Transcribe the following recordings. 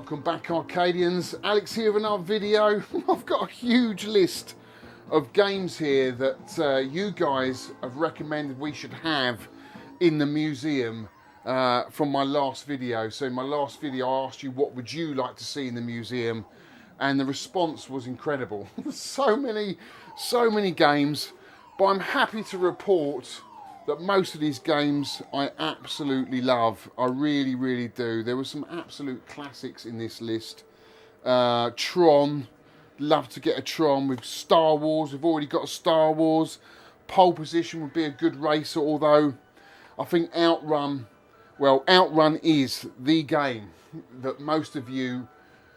Welcome back, Arcadians. Alex here with another video. I've got a huge list of games here that you guys have recommended we should have in the museum from my last video. So in my last video I asked you what would you like to see in the museum, and the response was incredible. so many games, but I'm happy to report that most of these games I absolutely love. I really do. There were some absolute classics in this list. Tron, love to get a Tron. With Star Wars, we've already got a Star Wars. Pole Position would be a good racer, although I think Outrun is the game that most of you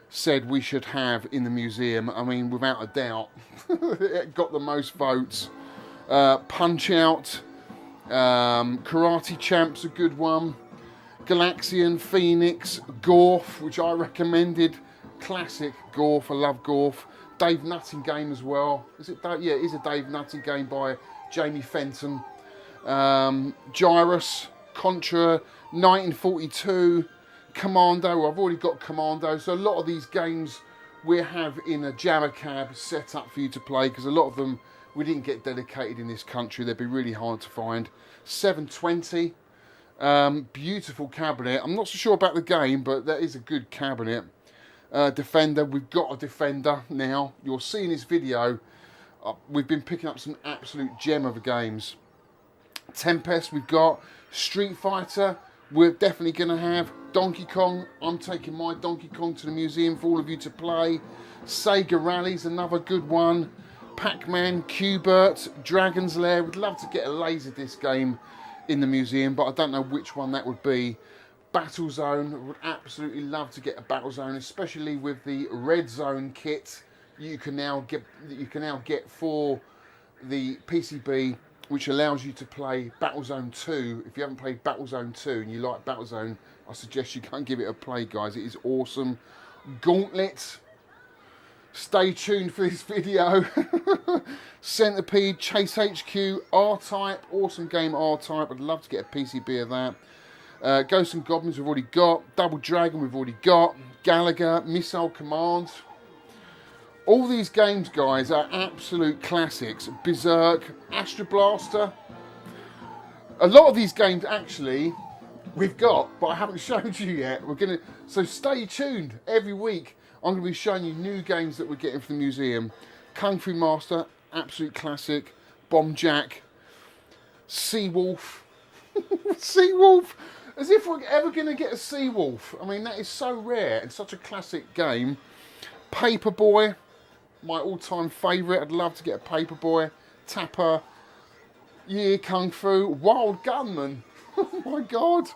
said we should have in the museum. I mean, without a doubt, it got the most votes. Punch Out. Karate Champ's a good one. Galaxian, Phoenix, Gorf, which I recommended. Classic Gorf, I love Gorf. Dave Nutting game as well. Is it? Yeah, it is a Dave Nutting game by Jamie Fenton. Gyrus, Contra, 1942, Commando. I've already got Commando, so a lot of these games we have in a Jammer Cab set up for you to play, because a lot of them we didn't get dedicated in this country. They'd be really hard to find. 720, beautiful cabinet. I'm not so sure about the game, but that is a good cabinet. Defender, we've got a Defender now. You'll see in this video, we've been picking up some absolute gem of games. Tempest, we've got Street Fighter. We're definitely going to have Donkey Kong. I'm taking my Donkey Kong to the museum for all of you to play. Sega Rally's another good one. Pac-Man, Q*bert, Dragon's Lair. Would love to get a Laserdisc game in the museum, but I don't know which one that would be. Battlezone, would absolutely love to get a Battlezone, especially with the Red Zone kit you can now get for the PCB, which allows you to play Battlezone 2. If you haven't played Battlezone 2 and you like Battlezone, I suggest you go and give it a play, guys. It is awesome. Gauntlet. Stay tuned for this video. Centipede, Chase HQ, R-Type, awesome game R-Type. I'd love to get a PCB of that. Ghosts and Goblins we've already got. Double Dragon we've already got. Galaga, Missile Command. All these games, guys, are absolute classics. Berserk, Astro Blaster. A lot of these games, actually, we've got, but I haven't showed you yet. So stay tuned every week. I'm going to be showing you new games that we're getting from the museum. Kung Fu Master, absolute classic. Bomb Jack. Seawolf. Seawolf. As if we're ever going to get a Seawolf. I mean, that is so rare and such a classic game. Paperboy, my all-time favourite. I'd love to get a Paperboy. Tapper. Yeah, Kung Fu. Wild Gunman. Oh my God.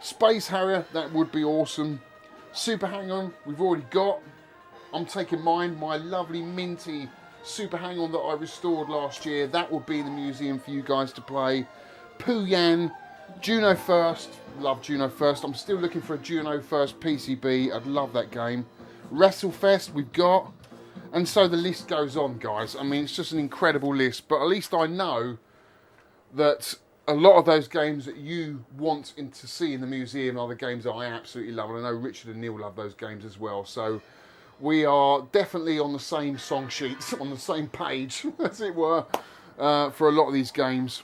Space Harrier, that would be awesome. Super Hang-On, we've already got. I'm taking mine, my lovely minty Super Hang-On that I restored last year. That will be in the museum for you guys to play. Pooyan, Juno First, love Juno First. I'm still looking for a Juno First PCB. I'd love that game. WrestleFest, we've got. And so the list goes on, guys. I mean, it's just an incredible list, but at least I know that a lot of those games that you want to see in the museum are the games that I absolutely love. And I know Richard and Neil love those games as well. So we are definitely on the same song sheets, on the same page, as it were, for a lot of these games.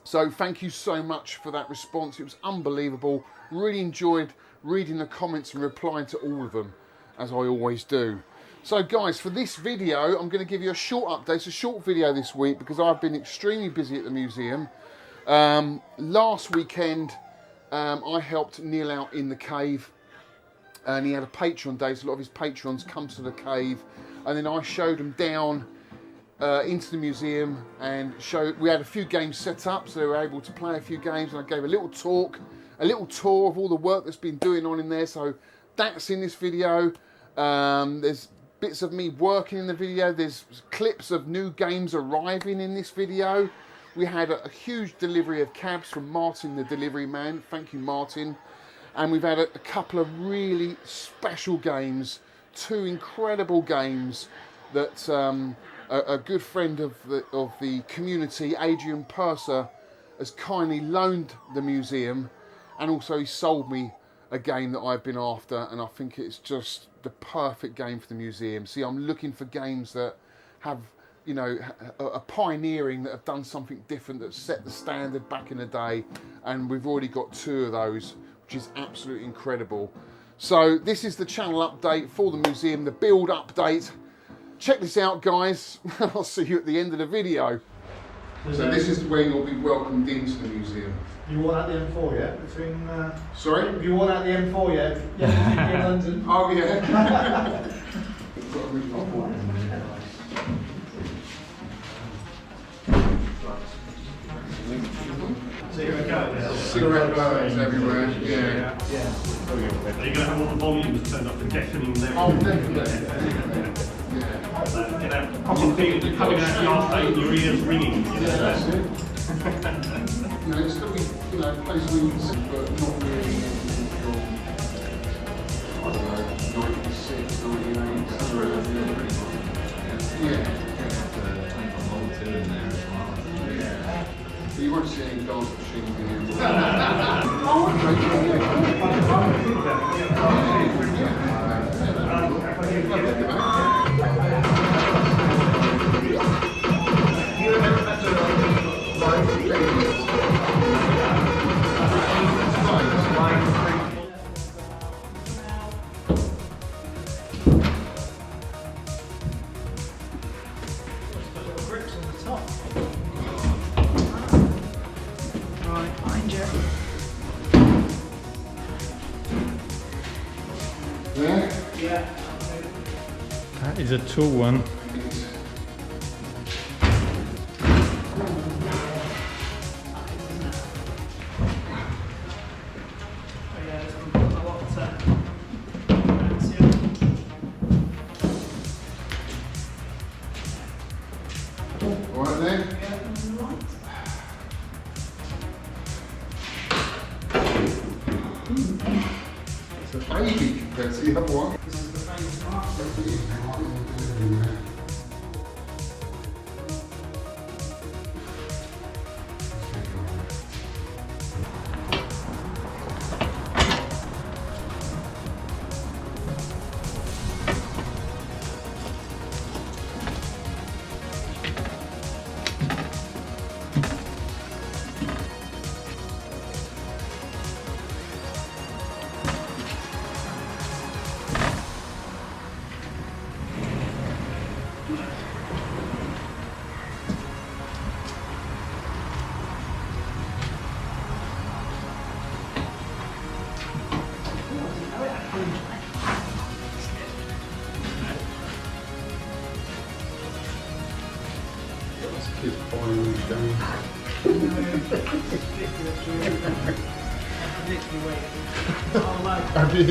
So thank you so much for that response. It was unbelievable. Really enjoyed reading the comments and replying to all of them, as I always do. So guys, for this video, I'm going to give you a short update. It's a short video this week because I've been extremely busy at the museum. Last weekend, I helped Neil out in the cave, and he had a Patreon day, so a lot of his patrons come to the cave, and then I showed them down into the museum and we had a few games set up, so they were able to play a few games, and I gave a little tour of all the work that's been going on in there. So that's in this video. There's bits of me working in the video. There's clips of new games arriving in this video. We had a huge delivery of cabs from Martin, the delivery man. Thank you, Martin. And we've had a couple of really special games, 2 incredible games that a good friend of the community, Adrian Purser, has kindly loaned the museum, and also he sold me a game that I've been after, and I think it's just the perfect game for the museum. See, I'm looking for games that have, you know, a pioneering, that have done something different, that set the standard back in the day, and we've already got 2 of those, which is absolutely incredible. So this is the channel update for the museum, the build update. Check this out, guys. I'll see you at the end of the video. So this is where you'll be welcomed into the museum. You worn out the M4 yet? Between, Sorry? Have you worn out the M4 yet? Yeah, in London. Oh yeah. Cigarette burns everywhere. Yeah. Are you going to have all the volumes turned up to deafening level? Oh, definitely. Coming out the arse in your ears ringing. That's it. You know, it's got to be, you know, place where you can see, but not really anything from, I don't know, 96, 98, yeah. So you won't see any dance machines in here. That is a tall one. All right then. It's a baby compared to the other one. Kids buying these games. Have you?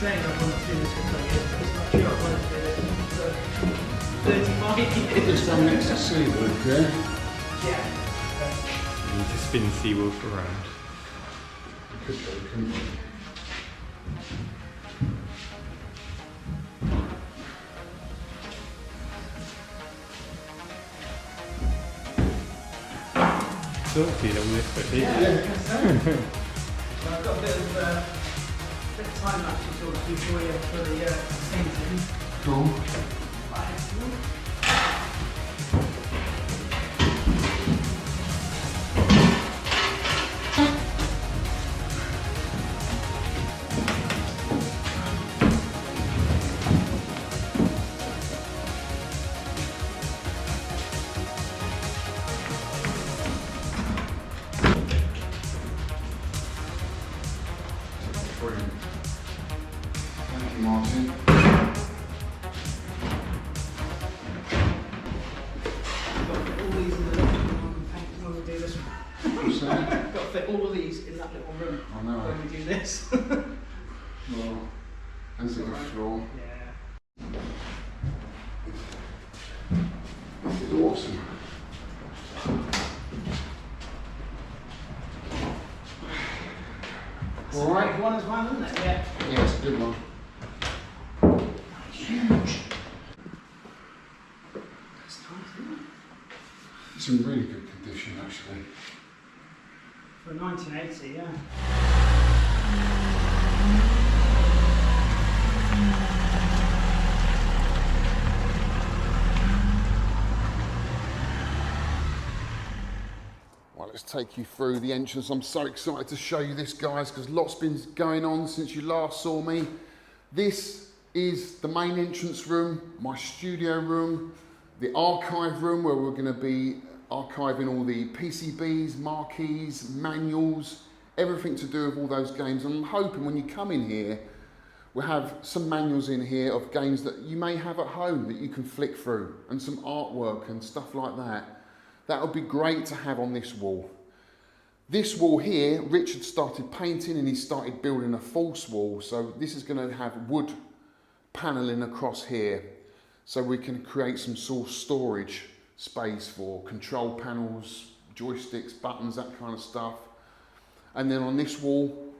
Saying I want to do this for 20 years, it's not true, I want to do it for 35 years. Just down next to Seawolf, yeah? Yeah. You need to spin Seawolf around. Could go, couldn't you? Salty on this bit. Yeah. I've got a bit of time lapse sort of before you for the painting. Cool. Brilliant. Thank you, Martin. Got to fit all these in the little room when we do this. What's that? Got to fit all of these in that little room I know. when we do this. Well, there's a good floor. Yeah. This is awesome. All right. Big one as well, isn't it? Yeah. Yeah, it's a good one. Huge. That's nice, isn't it? It's in really good condition, actually. For 1980, yeah. Well, let's take you through the entrance. I'm so excited to show you this, guys, because lots been going on since you last saw me. This is the main entrance room, my studio room, the archive room where we're going to be archiving all the PCBs, marquees, manuals, everything to do with all those games. And I'm hoping when you come in here, we'll have some manuals in here of games that you may have at home that you can flick through, and some artwork and stuff like that. That would be great to have on this wall. This wall here, Richard started painting and he started building a false wall. So this is going to have wood paneling across here. So we can create some sort of storage space for control panels, joysticks, buttons, that kind of stuff. And then on this wall,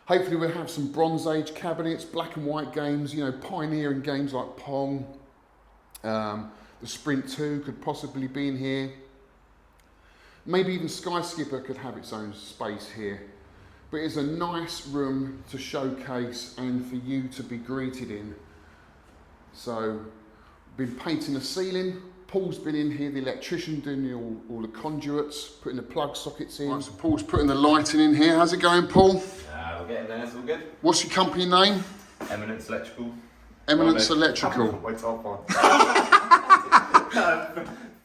hopefully we'll have some Bronze Age cabinets, black and white games, you know, pioneering games like Pong. The Sprint 2 could possibly be in here. Maybe even Sky Skipper could have its own space here. But it's a nice room to showcase and for you to be greeted in. So, been painting the ceiling. Paul's been in here, the electrician, doing all the conduits, putting the plug sockets in. Right, so Paul's putting the lighting in here. How's it going, Paul? We're getting there, it's all good. What's your company name? Eminence Electrical. Eminence Electrical. My top one.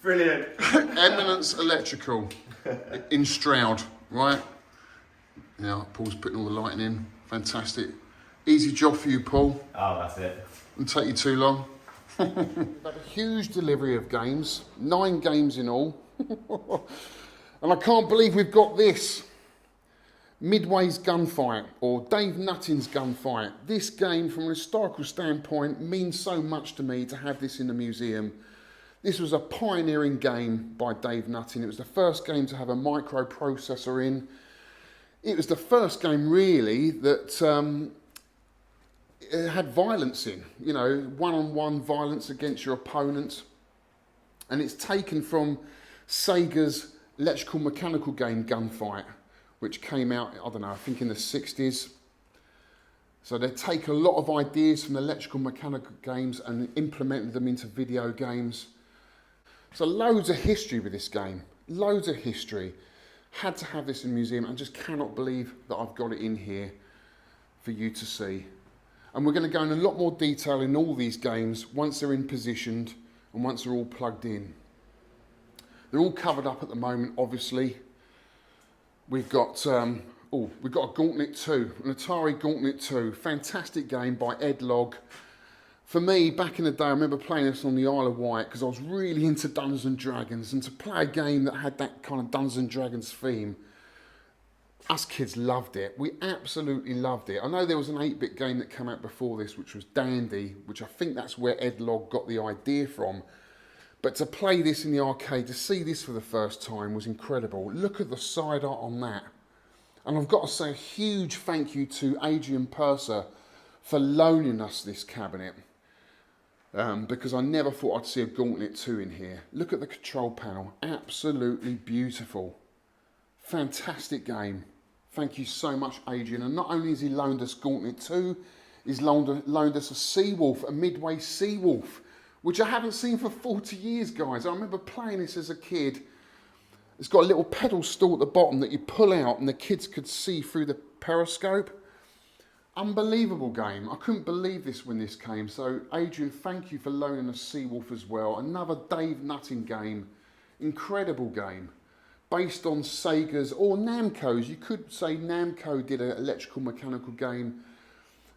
Brilliant. Eminence Electrical in Stroud, right? Now, Paul's putting all the lighting in. Fantastic. Easy job for you, Paul. Oh, that's it. Won't take you too long. We've had a huge delivery of games, 9 games in all. And I can't believe we've got this. Midway's Gunfight, or Dave Nutting's Gunfight. This game, from a historical standpoint, means so much to me to have this in the museum. This was a pioneering game by Dave Nutting. It was the first game to have a microprocessor in. It was the first game, really, that it had violence in. You know, one-on-one violence against your opponent. And it's taken from Sega's electrical mechanical game Gunfight, which came out, I don't know, I think in the 60s. So they take a lot of ideas from the electrical mechanical games and implemented them into video games. So loads of history with this game, loads of history. Had to have this in the museum. I just cannot believe that I've got it in here for you to see. And we're going to go in a lot more detail in all these games once they're in positioned and once they're all plugged in. They're all covered up at the moment, obviously. We've got we've got a Gauntlet 2, an Atari Gauntlet 2, fantastic game by Ed Logg. For me, back in the day, I remember playing this on the Isle of Wight because I was really into Dungeons and Dragons, and to play a game that had that kind of Dungeons and Dragons theme, us kids loved it. We absolutely loved it. I know there was an 8-bit game that came out before this, which was Dandy, which I think that's where Ed Logg got the idea from. But to play this in the arcade, to see this for the first time was incredible. Look at the side art on that. And I've got to say a huge thank you to Adrian Purser for loaning us this cabinet. Because I never thought I'd see a Gauntlet 2 in here. Look at the control panel, absolutely beautiful. Fantastic game. Thank you so much, Adrian. And not only has he loaned us Gauntlet 2, he's loaned us a Seawolf, a Midway Seawolf, which I haven't seen for 40 years, guys. I remember playing this as a kid. It's got a little pedal stool at the bottom that you pull out and the kids could see through the periscope. Unbelievable game. I couldn't believe this when this came. So, Adrian, thank you for loaning us Seawolf as well. Another Dave Nutting game. Incredible game. Based on Sega's or Namco's. You could say Namco did an electrical mechanical game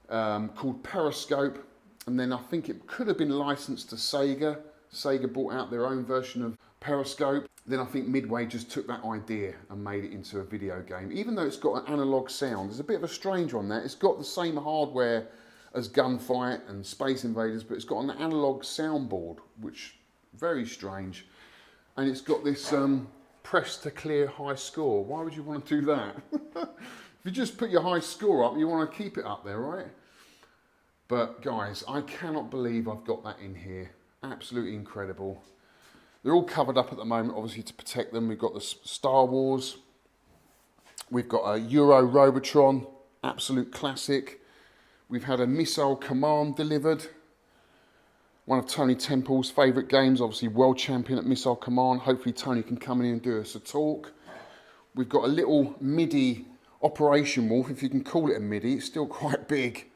called Periscope. And then I think it could have been licensed to Sega. Sega brought out their own version of Periscope. Then I think Midway just took that idea and made it into a video game. Even though it's got an analog sound, there's a bit of a strange one there. It's got the same hardware as Gunfight and Space Invaders, but it's got an analog soundboard, which very strange. And it's got this press to clear high score. Why would you want to do that? If you just put your high score up, you want to keep it up there, right? But guys, I cannot believe I've got that in here. Absolutely incredible. They're all covered up at the moment, obviously, to protect them. We've got the Star Wars. We've got a Euro Robotron, absolute classic. We've had a Missile Command delivered. One of Tony Temple's favourite games, obviously world champion at Missile Command. Hopefully Tony can come in and do us a talk. We've got a little MIDI Operation Wolf, if you can call it a MIDI, it's still quite big.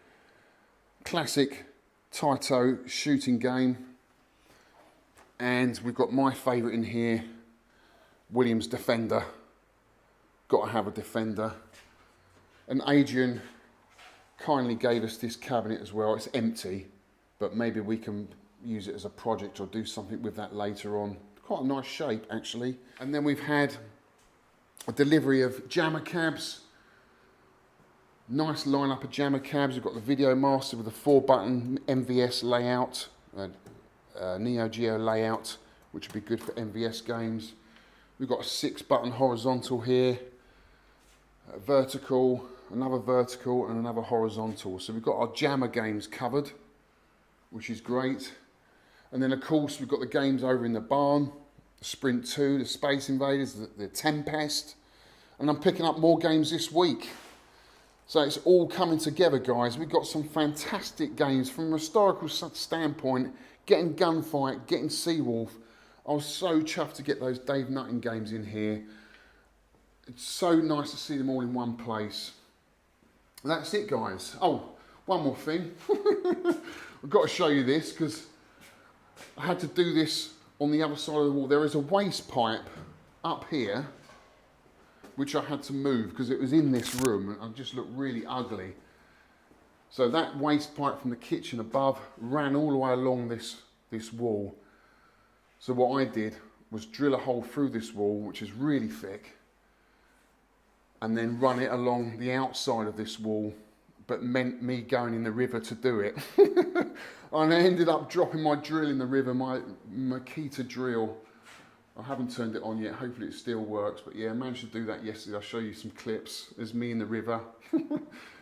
Classic Taito shooting game. And we've got my favourite in here, Williams Defender. Got to have a Defender. And Adrian kindly gave us this cabinet as well. It's empty, but maybe we can use it as a project or do something with that later on. Quite a nice shape actually. And then we've had a delivery of Jammer cabs. Nice lineup of Jammer cabs. We've got the Video Master with a 4-button MVS layout, Neo Geo layout, which would be good for MVS games. We've got a 6-button horizontal here, a vertical, another vertical, and another horizontal. So we've got our Jammer games covered, which is great. And then of course we've got the games over in the barn, the Sprint 2, the Space Invaders, the Tempest, and I'm picking up more games this week. So it's all coming together, guys. We've got some fantastic games from a historical standpoint, getting Gunfight, getting Seawolf. I was so chuffed to get those Dave Nutting games in here. It's so nice to see them all in one place. That's it, guys. Oh, one more thing. I've got to show you this because I had to do this on the other side of the wall. There is a waste pipe up here which I had to move because it was in this room and it just looked really ugly. So that waste pipe from the kitchen above ran all the way along this wall. So what I did was drill a hole through this wall, which is really thick, and then run it along the outside of this wall, but meant me going in the river to do it. And I ended up dropping my drill in the river, my Makita drill. I haven't turned it on yet, hopefully it still works, but yeah, I managed to do that yesterday. I'll show you some clips. There's me in the river.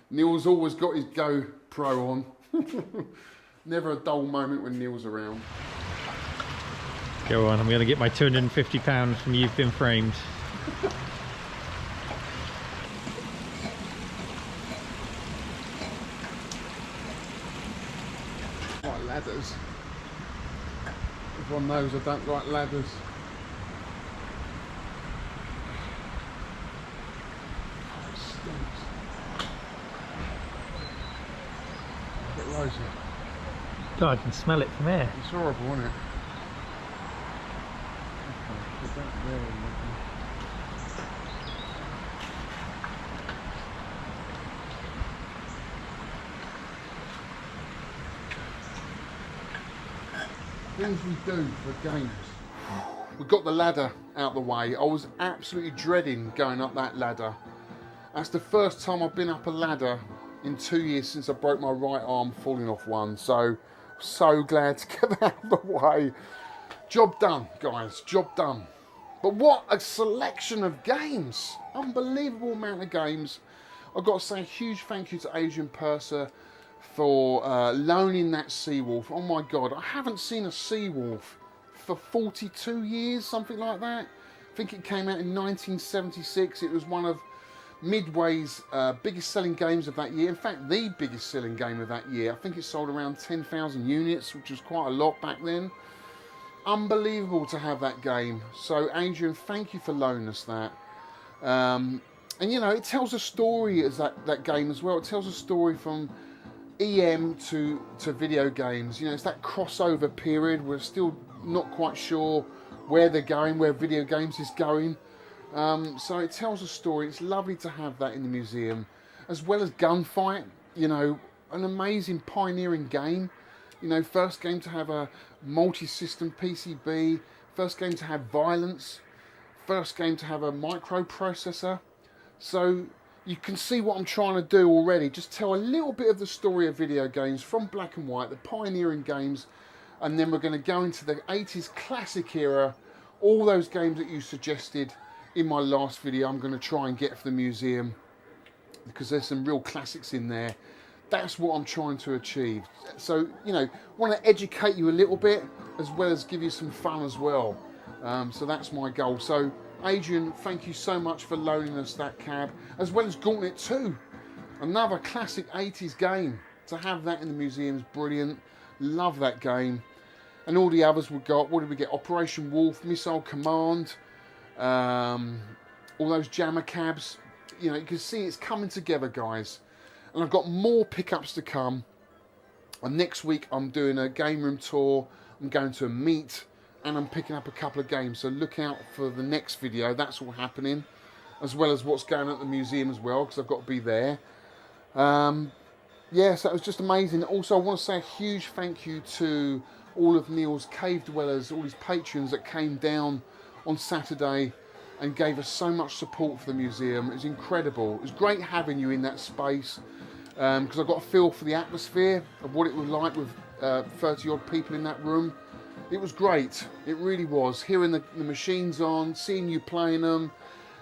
Neil's always got his GoPro on. Never a dull moment when Neil's around. Go on, I'm going to get my £250 from You've Been Framed. Like ladders. Everyone knows I don't like ladders. Oh, it stinks. A bit rosy. God, I can smell it from here. It's horrible, isn't it? Okay, put that there and that. Things we do for games. We got the ladder out the way. I was absolutely dreading going up that ladder. That's the first time I've been up a ladder in 2 years since I broke my right arm falling off one. So glad to get that out of the way. Job done, guys, job done. But what a selection of games. Unbelievable amount of games. I've got to say a huge thank you to Adrian Purser for loaning that Seawolf. Oh my God, I haven't seen a Seawolf for 42 years, something like that. I think it came out in 1976. It was one of Midway's biggest selling games of that year. In fact, the biggest selling game of that year. I think it sold around 10,000 units, which was quite a lot back then. Unbelievable to have that game. So Adrian, thank you for loaning us that. And you know, it tells a story as that game as well. It tells a story from EM to video games. You know, it's that crossover period. We're still not quite sure where they're going, where video games is going. So it tells a story. It's lovely to have that in the museum, as well as Gunfight. You know, an amazing pioneering game. You know, first game to have a multi-system PCB, first game to have violence, first game to have a microprocessor. So you can see what I'm trying to do already. Just tell a little bit of the story of video games from black and white, the pioneering games, and then we're going to go into the 80s classic era. All those games that you suggested in my last video, I'm going to try and get for the museum because there's some real classics in there. That's what I'm trying to achieve. So, you know, want to educate you a little bit as well as give you some fun as well. So that's my goal. So Adrian, thank you so much for loaning us that cab, as well as Gauntlet 2, another classic 80s game. To have that in the museum is brilliant. Love that game. And all the others we got. What did we get? Operation Wolf, Missile Command, all those Jammer cabs. You know, you can see it's coming together, guys. And I've got more pickups to come. And next week I'm doing a game room tour. I'm going to a meet, and I'm picking up a couple of games. So look out for the next video. That's all happening, as well as what's going on at the museum as well, because I've got to be there. Yeah, so it was just amazing. Also, I want to say a huge thank you to all of Neil's cave dwellers, all his patrons that came down on Saturday and gave us so much support for the museum. It was incredible. It was great having you in that space, because I got a feel for the atmosphere of what it was like with 30 odd people in that room. It was great. It really was. Hearing the machines on, seeing you playing them,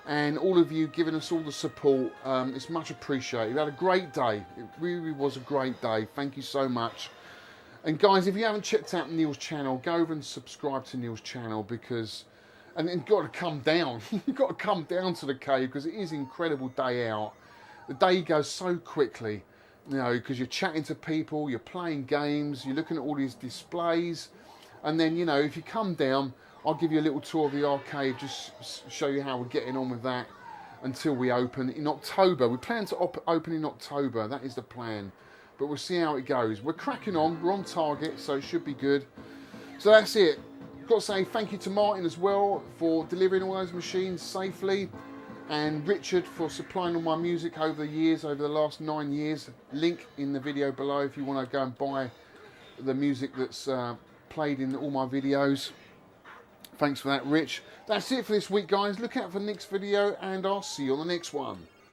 and all of you giving us all the support. It's much appreciated. We had a great day. It really was a great day. Thank you so much. And guys, if you haven't checked out Neil's channel, go over and subscribe to Neil's channel, because, and you've got to come down. You've got to come down to the cave, because it is an incredible day out. The day goes so quickly, you know, because you're chatting to people, you're playing games, you're looking at all these displays, and then, you know, if you come down, I'll give you a little tour of the arcade, just show you how we're getting on with that until we open in October. We plan to open in October, that is the plan, but we'll see how it goes. We're cracking on, we're on target, so it should be good. So that's it. Got to say thank you to Martin as well for delivering all those machines safely, and Richard for supplying all my music over the years, over the last 9 years. Link in the video below if you want to go and buy the music that's played in all my videos. Thanks for that, Rich. That's it for this week, guys. Look out for the next video, and I'll see you on the next one.